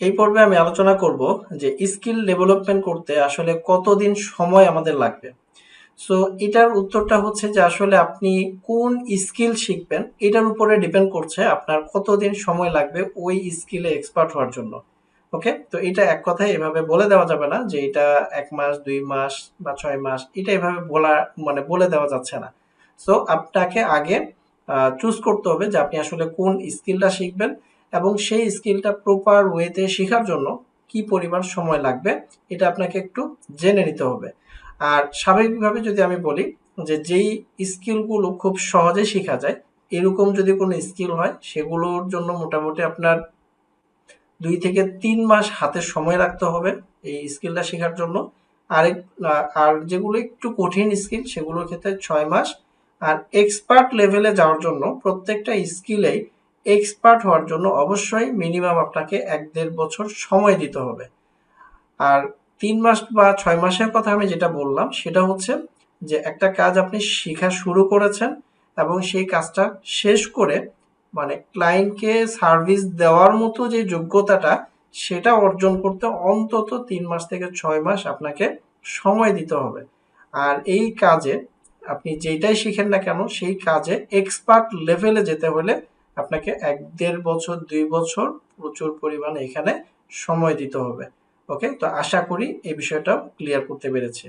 এই পর্বে আমি আলোচনা করব যে স্কিল ডেভেলপমেন্ট করতে আসলে কতদিন সময় আমাদের লাগবে। সো এটার উত্তরটা হচ্ছে যে আসলে আপনি কোন স্কিল শিখবেন এটার উপরে ডিপেন্ড করছে আপনার কতদিন সময় লাগবে ওই স্কিলে এক্সপার্ট হওয়ার জন্য। ওকে, তো এটা এক কথায় এভাবে বলে দেওয়া যাবে না যে এটা 1 মাস 2 মাস বা 6 মাস, এটা এভাবে বলা মানে বলে দেওয়া যাচ্ছে না। সো আপনাকে আগে চুজ করতে হবে যে আপনি আসলে কোন স্কিলটা শিখবেন এবং সেই স্কিলটা প্রপার ওয়েতে শেখার জন্য কি পরিমাণ সময় লাগবে এটা আপনাকে একটু জেনে নিতে হবে। আর স্বাভাবিকভাবে যদি আমি বলি যে যেই স্কিলগুলো খুব সহজে শেখা যায় এরকম যদি কোনো স্কিল হয় সেগুলোর জন্য মোটামুটি আপনার 2 থেকে 3 মাস হাতে সময় রাখতে হবে এই স্কিলটা শেখার জন্য। আরেক আর যেগুলো একটু কঠিন স্কিল সেগুলোর ক্ষেত্রে 6 মাস। আর এক্সপার্ট লেভেলে যাওয়ার জন্য প্রত্যেকটা স্কিলেই এক্সপার্ট হওয়ার জন্য অবশ্যই মিনিমাম আপনাকে 1-1.5 বছর সময় দিতে হবে। আর 3 মাস বা 6 মাসের কথা আমি যেটা বললাম সেটা হচ্ছে যে একটা কাজ আপনি শেখা শুরু করেছেন এবং সেই কাজটা শেষ করে মানে ক্লায়েন্টকে সার্ভিস দেওয়ার মতো যে যোগ্যতাটা সেটা অর্জন করতে অন্তত 3 মাস থেকে 6 মাস আপনাকে সময় দিতে হবে। আর এই কাজে আপনি যেটাই শিখেন না কেন সেই কাজে এক্সপার্ট লেভেলে যেতে হলে আপনাকে 1-1.5 বছর 2 বছর প্রচুর পরিমাণে এখানে সময় দিতে হবে। ওকে, তো আশা করি এই বিষয়টাও ক্লিয়ার করতে পেরেছি।